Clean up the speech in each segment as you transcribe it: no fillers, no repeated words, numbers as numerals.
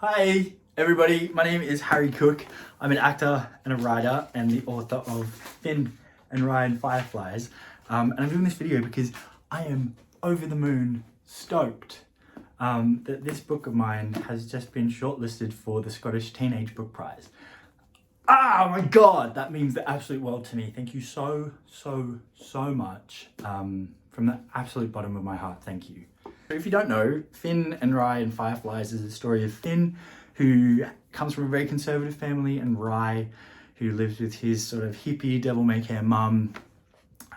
Hi everybody, my name is Harry Cook. I'm an actor and a writer and the author of Fin and Rye Fireflies. And I'm doing this video because I am over the moon stoked that this book of mine has just been shortlisted for the Scottish Teenage Book Prize. Oh my God, that means the absolute world to me. Thank you so much. From the absolute bottom of my heart, thank you. If you don't know, Fin and Rye and Fireflies is the story of Fin, who comes from a very conservative family, and Rye, who lives with his sort of hippie, devil-may-care mum.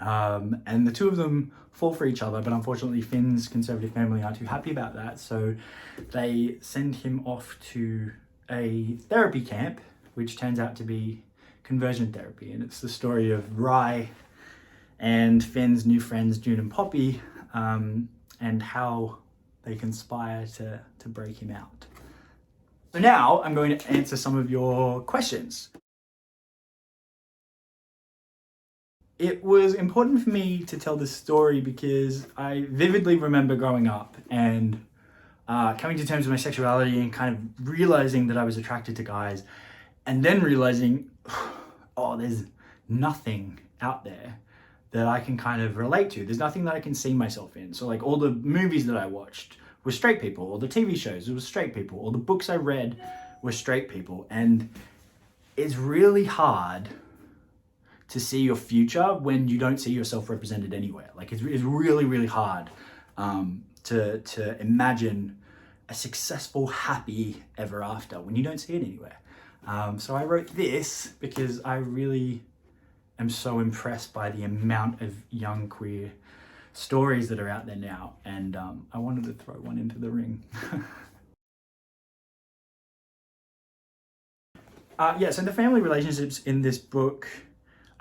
And the two of them fall for each other, but unfortunately Fin's conservative family aren't too happy about that, so they send him off to a therapy camp, which turns out to be conversion therapy. And it's the story of Rye and Fin's new friends, June and Poppy, and how they conspire to break him out. So now I'm going to answer some of your questions. It was important for me to tell this story because I vividly remember growing up and coming to terms with my sexuality and kind of realizing that I was attracted to guys, and then realizing, oh, there's nothing out there that I can kind of relate to. There's nothing that I can see myself in. So like all the movies that I watched were straight people, all the TV shows, it was straight people, all the books I read were straight people. And it's really hard to see your future when you don't see yourself represented anywhere. Like it's really hard to imagine a successful, happy ever after when you don't see it anywhere. So I wrote this because I really am so impressed by the amount of young queer stories that are out there now, and I wanted to throw one into the ring. So the family relationships in this book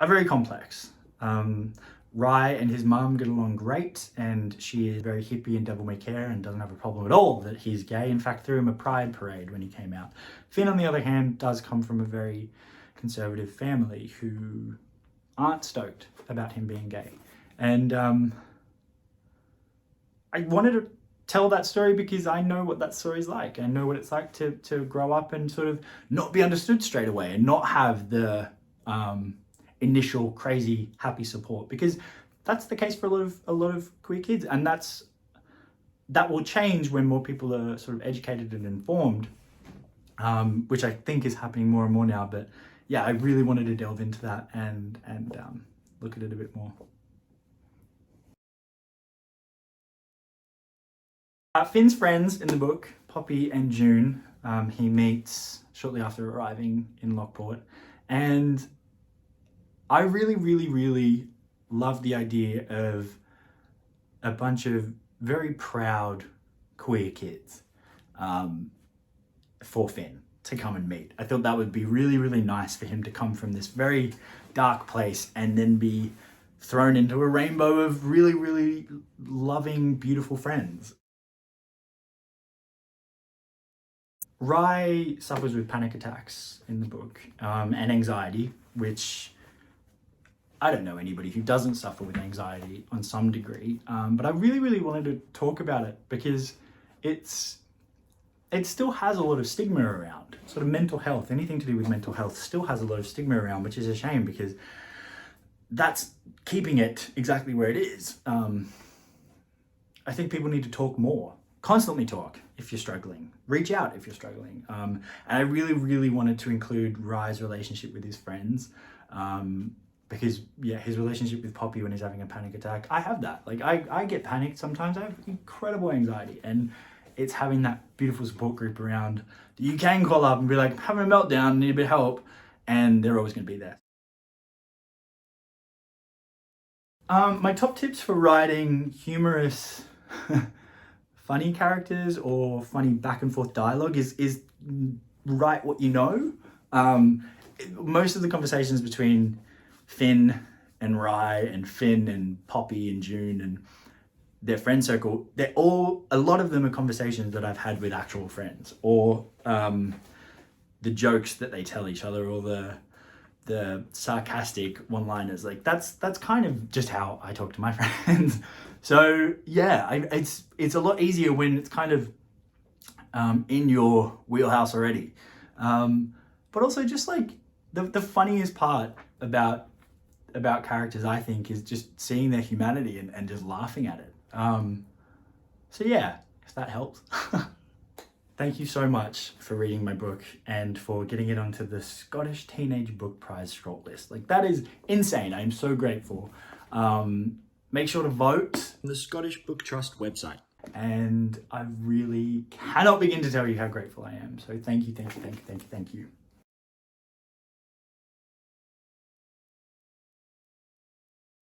are very complex. Rye and his mum get along great, and she is very hippie and devil-may-care and doesn't have a problem at all that he's gay. In fact, threw him a pride parade when he came out. Fin, on the other hand, does come from a very conservative family who aren't stoked about him being gay. And I wanted to tell that story because I know what that story's like. I know what it's like to grow up and sort of not be understood straight away and not have the initial crazy happy support, because that's the case for a lot of queer kids, and that will change when more people are sort of educated and informed, which I think is happening more and more now. But yeah, I really wanted to delve into that and look at it a bit more. Fin's friends in the book, Poppy and June, he meets shortly after arriving in Lockport, and I really love the idea of a bunch of very proud queer kids for Fin to come and meet. I thought that would be really nice for him to come from this very dark place and then be thrown into a rainbow of really loving, beautiful friends. Rye suffers with panic attacks in the book and anxiety, which I don't know anybody who doesn't suffer with anxiety on some degree, but I really wanted to talk about it because it still has a lot of stigma around. Sort of mental health, anything to do with mental health still has a lot of stigma around, which is a shame because that's keeping it exactly where it is. I think people need to talk more. Constantly talk if you're struggling. Reach out if you're struggling. And I really wanted to include Rye's relationship with his friends. Because yeah, his relationship with Poppy when he's having a panic attack, I have that. Like I get panicked sometimes. I have incredible anxiety, and it's having that beautiful support group around that you can call up and be like, I'm having a meltdown, need a bit of help, and they're always going to be there. My top tips for writing humorous, funny characters or funny back and forth dialogue is write what you know. Most of the conversations between Fin and Rye and Fin and Poppy and June and their friend circle, a lot of them are conversations that I've had with actual friends, or the jokes that they tell each other, or the sarcastic one-liners. Like that's kind of just how I talk to my friends. So yeah, it's a lot easier when it's kind of in your wheelhouse already. But also just like the funniest part about characters, I think, is just seeing their humanity and just laughing at it. So yeah, if that helps. Thank you so much for reading my book and for getting it onto the Scottish Teenage Book Prize shortlist. Like, that is insane. I am so grateful. Make sure to vote on the Scottish Book Trust website. And I really cannot begin to tell you how grateful I am. So thank you, thank you, thank you, thank you, thank you.